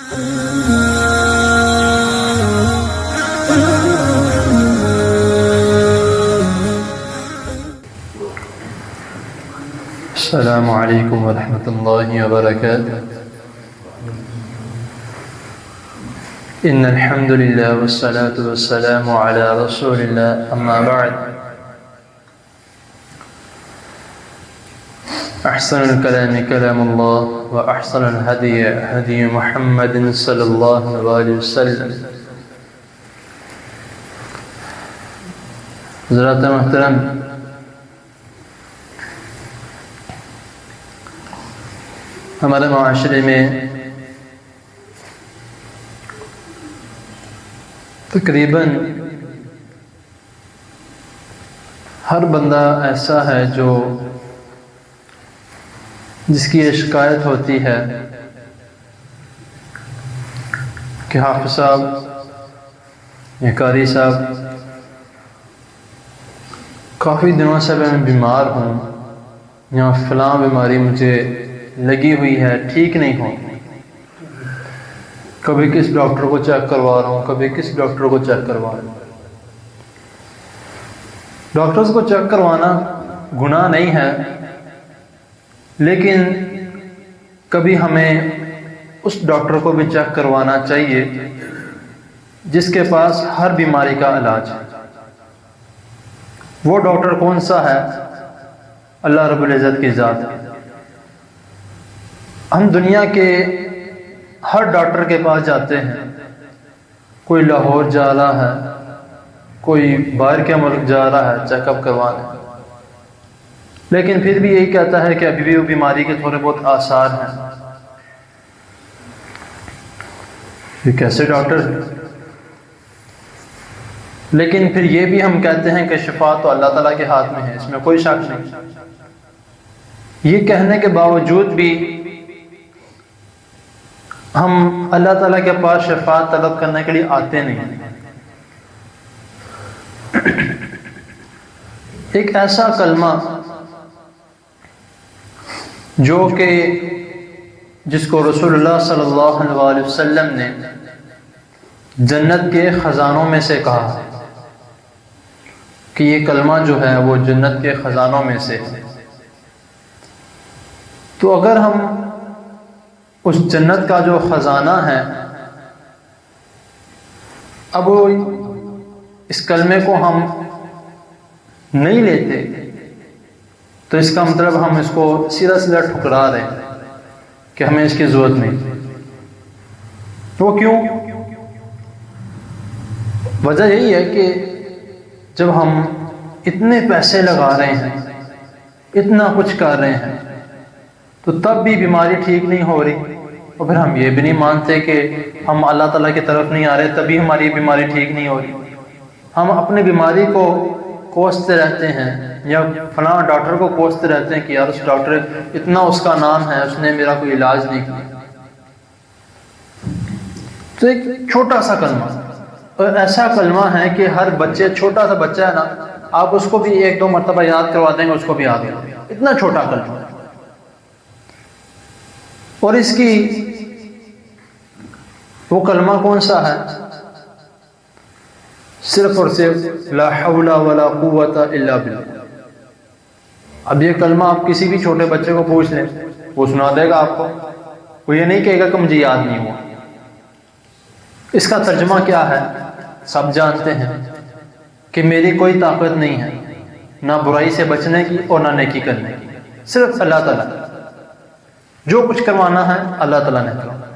السلام علیکم ورحمۃ اللہ وبرکاتہ۔ ان الحمد للہ والصلاة والسلام علی رسول اللہ، اما بعد۔ احسن الکلام کلام اللہ واحسن الہدی ہدی محمد صلی اللہ علیہ وسلم۔ حضرات محترم، ہمارے معاشرے میں تقریباً ہر بندہ ایسا ہے جس کی یہ شکایت ہوتی ہے کہ حافظ صاحب یا قاری صاحب، کافی دنوں سے میں بیمار ہوں، یا فلاں بیماری مجھے لگی ہوئی ہے، ٹھیک نہیں ہوں، کبھی کس ڈاکٹر کو چیک کروا رہا ہوں، کبھی کس ڈاکٹر کو چیک کروا رہا ہوں۔ ڈاکٹرز کو چیک کروانا گناہ نہیں ہے، لیکن کبھی ہمیں اس ڈاکٹر کو بھی چیک کروانا چاہیے جس کے پاس ہر بیماری کا علاج ہے۔ وہ ڈاکٹر کون سا ہے؟ اللہ رب العزت کی ذات ہے۔ ہم دنیا کے ہر ڈاکٹر کے پاس جاتے ہیں، کوئی لاہور جا رہا ہے، کوئی باہر کے ملک جا رہا ہے چیک اپ کروانے، لیکن پھر بھی یہی کہتا ہے کہ ابھی بھی وہ بیماری کے تھوڑے بہت آثار ہیں۔ یہ کیسے ڈاکٹر ہیں؟ لیکن پھر یہ بھی ہم کہتے ہیں کہ شفا تو اللہ تعالیٰ کے ہاتھ میں ہے، اس میں کوئی شک نہیں۔ یہ کہنے کے باوجود بھی ہم اللہ تعالیٰ کے پاس شفاعت طلب کرنے کے لیے آتے نہیں۔ ایک ایسا کلمہ جو کہ جس کو رسول اللہ صلی اللہ علیہ وسلم نے جنت کے خزانوں میں سے کہا کہ یہ کلمہ جو ہے وہ جنت کے خزانوں میں سے ہے، تو اگر ہم اس جنت کا جو خزانہ ہے، اب اس کلمے کو ہم نہیں لیتے تو اس کا مطلب ہم اس کو سیدھا سیدھا ٹھکرا رہے ہیں کہ ہمیں اس کی ضرورت نہیں۔ وہ کیوں؟ وجہ یہی ہے کہ جب ہم اتنے پیسے لگا رہے ہیں، اتنا کچھ کر رہے ہیں، تو تب بھی بیماری ٹھیک نہیں ہو رہی، اور پھر ہم یہ بھی نہیں مانتے کہ ہم اللہ تعالیٰ کی طرف نہیں آ رہے تبھی ہماری بیماری ٹھیک نہیں ہو رہی۔ ہم اپنی بیماری کو کوستے رہتے ہیں، یا فلاں ڈاکٹر کو کوستے رہتے ہیں کہ یار اس ڈاکٹر اتنا اس کا نام ہے، اس نے میرا کوئی علاج نہیں کیا۔ تو ایک چھوٹا سا کلمہ، اور ایسا کلمہ ہے کہ ہر بچے، چھوٹا سا بچہ ہے نا، آپ اس کو بھی 1-2 مرتبہ یاد کروا دیں گے، اس کو بھی یاد ہے، اتنا چھوٹا کلمہ۔ اور اس کی وہ کلمہ کون سا ہے؟ صرف اور صرف لا حول ولا قوت الا باللہ۔ اب یہ کلمہ آپ کسی بھی چھوٹے بچے کو پوچھ لیں، وہ سنا دے گا آپ کو، وہ یہ نہیں کہے گا کہ مجھے یاد نہیں ہوا۔ اس کا ترجمہ کیا ہے؟ سب جانتے ہیں کہ میری کوئی طاقت نہیں ہے نہ برائی سے بچنے کی اور نہ نیکی کرنے کی، صرف اللہ تعالیٰ، جو کچھ کروانا ہے اللہ تعالیٰ نے کروانا۔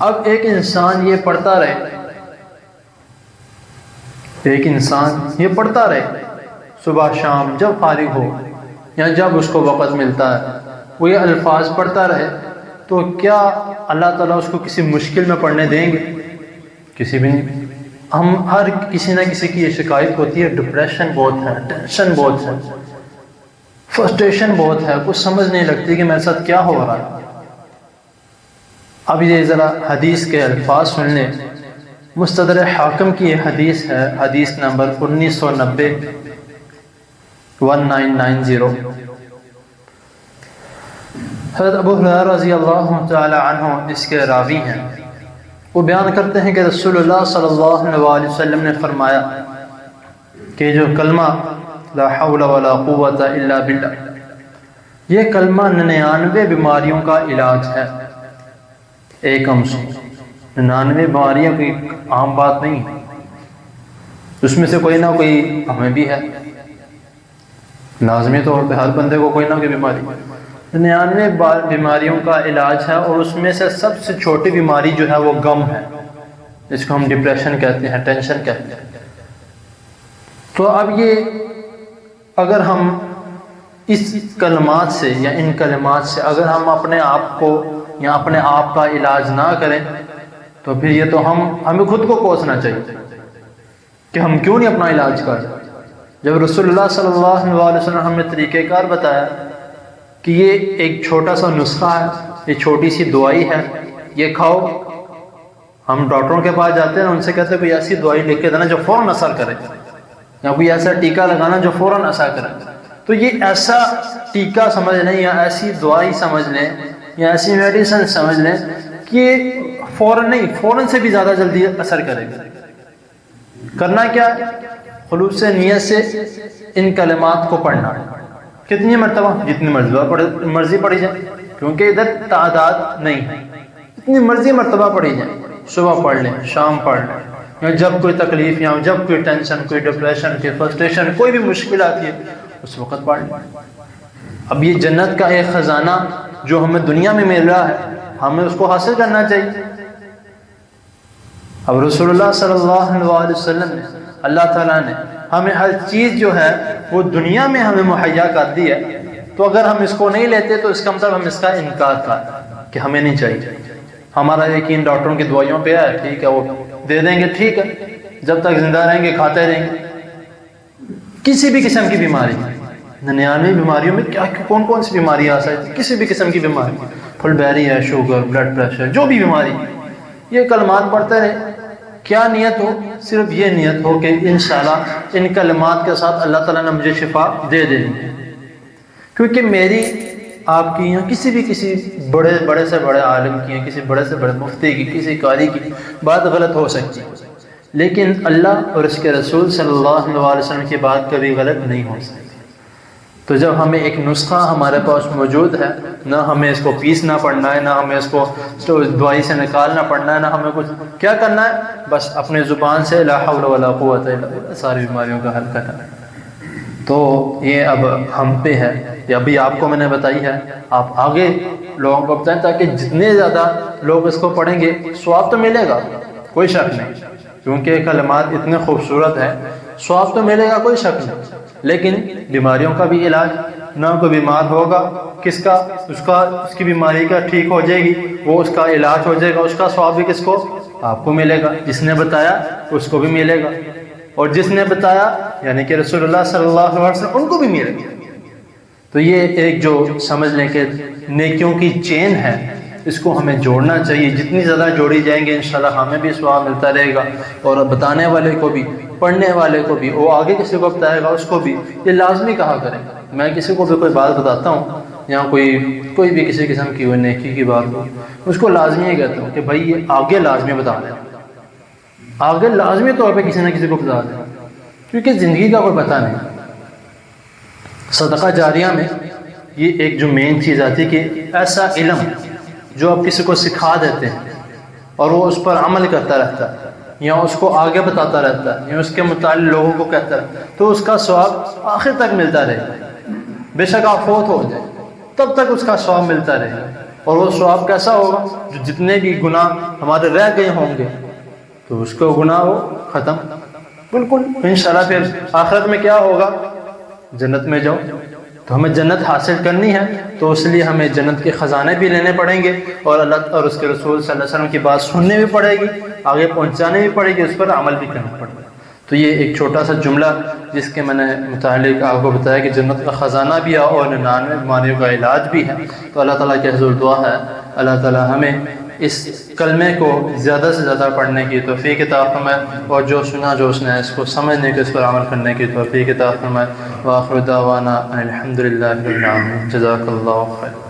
اب ایک انسان یہ پڑھتا رہے، صبح شام جب فارغ ہو یا جب اس کو وقت ملتا ہے، وہ یہ الفاظ پڑھتا رہے، تو کیا اللہ تعالیٰ اس کو کسی مشکل میں پڑھنے دیں گے؟ کسی بھی نہیں۔ ہم ہر کسی نہ کسی کی یہ شکایت ہوتی ہے، ڈپریشن بہت ہے، ٹینشن بہت ہے، فرسٹریشن بہت ہے، کچھ سمجھ نہیں لگتی کہ میرے ساتھ کیا ہو رہا ہے۔ اب یہ ذرا حدیث کے الفاظ سن لیں۔ مستدرک حاکم کی یہ حدیث ہے، حدیث نمبر 1990۔ حضرت ابو ہریرہ رضی اللہ تعالی عنہ اس کے راوی ہیں، وہ بیان کرتے ہیں کہ رسول اللہ صلی اللہ علیہ وسلم نے فرمایا کہ جو کلمہ لا حول ولا قوت الا باللہ، یہ کلمہ 99 بیماریوں کا علاج ہے۔ ایکم سے 99 بیماریاں کوئی عام بات نہیں ہے، اس میں سے کوئی نہ کوئی ہمیں بھی ہے، لازمی طور پہ ہر بندے کو کوئی نہ کوئی بیماری 99 بیماریوں کا علاج ہے، اور اس میں سے سب سے چھوٹی بیماری جو ہے وہ غم ہے، جس کو ہم ڈپریشن کہتے ہیں، ٹینشن کہتے ہیں۔ تو اب یہ اگر ہم اس کلمات سے یا ان کلمات سے اگر ہم اپنے آپ کو یا اپنے آپ کا علاج نہ کریں تو پھر یہ تو ہمیں خود کو کوسنا چاہیے کہ ہم کیوں نہیں اپنا علاج کریں، جب رسول اللہ صلی اللہ علیہ وسلم نے ہمیں طریقہ کار بتایا کہ یہ ایک چھوٹا سا نسخہ ہے، یہ چھوٹی سی دوائی ہے، یہ کھاؤ۔ ہم ڈاکٹروں کے پاس جاتے ہیں، ان سے کہتے ہیں کوئی ایسی دوائی لکھ کے دینا جو فوراً اثر کرے، یا کوئی ایسا ٹیکہ لگانا جو فوراً اثر کرے۔ تو یہ ایسا ٹیکہ سمجھ لیں یا ایسی دوائی سمجھ لیں یا ایسی میڈیسن سمجھ لیں کہ فوراً نہیں، فوراً سے بھی زیادہ جلدی اثر کرے گا۔ کرنا کیا؟ خلوص نیت سے ان کلمات کو پڑھنا، کتنی مرتبہ؟ جتنی مرضی پڑھی جائے، کیونکہ ادھر تعداد نہیں ہے، جتنی مرضی مرتبہ پڑھی جائے، صبح پڑھ لیں، شام پڑھ لیں، یا جب کوئی تکلیف یا جب کوئی ٹینشن، کوئی ڈپریشن، کوئی فرسٹریشن، کوئی بھی مشکل آتی ہے اس وقت پڑھ لیں۔ اب یہ جنت کا ایک خزانہ جو ہمیں دنیا میں مل رہا ہے، ہمیں اس کو حاصل کرنا چاہیے۔ اب رسول اللہ صلی اللہ علیہ وسلم نے، اللہ تعالیٰ نے ہمیں ہر چیز جو ہے وہ دنیا میں ہمیں مہیا کر دی ہے، تو اگر ہم اس کو نہیں لیتے تو اس کا مطلب ہم اس کا انکار کریں کہ ہمیں نہیں چاہیے۔ ہمارا یقین ڈاکٹروں کی دوائیوں پہ ہے، ٹھیک ہے وہ دے دیں گے، ٹھیک ہے، جب تک زندہ رہیں گے کھاتے رہیں گے۔ کسی بھی قسم کی بیماری، 99 بیماریوں میں کیا کون کون سی بیماری آ سکتی، کسی بھی قسم کی بیماری، پھل بیری ہے، شوگر، بلڈ پریشر، جو بھی بیماری، یہ کلمات پڑھتے رہیں۔ کیا نیت ہو؟ صرف یہ نیت ہو کہ انشاءاللہ ان کلمات کے ساتھ اللہ تعالیٰ نے مجھے شفا دے دینی ہے، کیونکہ میری، آپ کی، یا کسی بڑے سے بڑے عالم کی، کسی بڑے سے بڑے مفتی کی، کسی قاری کی بات غلط ہو سکتی، لیکن اللہ اور اس کے رسول صلی اللہ علیہ وسلم کی بات کبھی غلط نہیں ہو سکتی۔ تو جب ہمیں ایک نسخہ ہمارے پاس موجود ہے، نہ ہمیں اس کو پیسنا پڑنا ہے، نہ ہمیں اس کو دوائی سے نکالنا پڑنا ہے، نہ ہمیں کچھ کیا کرنا ہے، بس اپنے زبان سے لا حول ولا قوت الا باللہ ساری بیماریوں کا حل کرنا ہے۔ تو یہ اب ہم پہ ہے، یہ ابھی آپ کو میں نے بتائی ہے، آپ آگے لوگوں کو بتائیں تاکہ جتنے زیادہ لوگ اس کو پڑھیں گے ثواب تو ملے گا، کوئی شک نہیں، کیونکہ کلمات اتنے خوبصورت ہیں، ثواب تو ملے گا، کوئی شک نہیں۔ لیکن بیماریوں کا بھی علاج، نہ کوئی بیمار ہوگا، کس کا؟ اس کی بیماری کا ٹھیک ہو جائے گی، وہ اس کا علاج ہو جائے گا، اس کا ثواب بھی کس کو؟ آپ کو ملے گا، جس نے بتایا اس کو بھی ملے گا، اور جس نے بتایا یعنی کہ رسول اللہ صلی اللہ علیہ وسلم، ان کو بھی ملے گا۔ تو یہ ایک جو سمجھ لیں کہ نیکیوں کی چین ہے، اس کو ہمیں جوڑنا چاہیے، جتنی زیادہ جوڑی جائیں گے انشاءاللہ ہمیں بھی ثواب ملتا رہے گا، اور بتانے والے کو بھی، پڑھنے والے کو بھی، وہ آگے کسی کو بتائے گا اس کو بھی یہ لازمی کہا کریں۔ میں کسی کو بھی کوئی بات بتاتا ہوں یا کوئی بھی کسی قسم کی نیکی کی بات ہو، اس کو لازمی کہتا ہوں کہ بھائی یہ آگے لازمی بتا دیں، آگے لازمی طور پہ کسی نہ کسی کو بتا دیں، کیونکہ زندگی کا کوئی پتہ نہیں۔ صدقہ جاریہ میں یہ ایک جو مین چیز آتی ہے کہ ایسا علم جو آپ کسی کو سکھا دیتے ہیں اور وہ اس پر عمل کرتا رہتا ہے، یا اس کو آگے بتاتا رہتا ہے، یا اس کے متعلق لوگوں کو کہتا ہے، تو اس کا ثواب آخر تک ملتا رہے گا۔ بے شک آپ فوت ہو جائے تب تک اس کا ثواب ملتا رہے گا، اور وہ ثواب کیسا ہوگا؟ جو جتنے بھی گناہ ہمارے رہ گئے ہوں گے تو اس کو گناہ وہ ختم، بالکل انشاءاللہ۔ پھر آخرت میں کیا ہوگا؟ جنت میں جاؤ۔ تو ہمیں جنت حاصل کرنی ہے، تو اس لیے ہمیں جنت کے خزانے بھی لینے پڑیں گے، اور اللہ اور اس کے رسول صلی اللہ علیہ وسلم کی بات سننے بھی پڑے گی، آگے پہنچانے بھی پڑے گی، اس پر عمل بھی کرنا پڑے گا۔ تو یہ ایک چھوٹا سا جملہ جس کے میں نے متعلق آپ کو بتایا کہ جنت کا خزانہ بھی ہے اور 99 بیماریوں کا علاج بھی ہے۔ تو اللہ تعالیٰ کی حضور دعا ہے اللہ تعالیٰ ہمیں اس کلمے کو زیادہ سے زیادہ پڑھنے کی توفیق عطا فرمائے، اور جو سنا جو اس نے اس کو سمجھنے کی، اس پر عمل کرنے کی توفیق عطا فرمائے۔ وآخر دعوانا الحمد للہ رب العالمین۔ جزاک اللہ خیر۔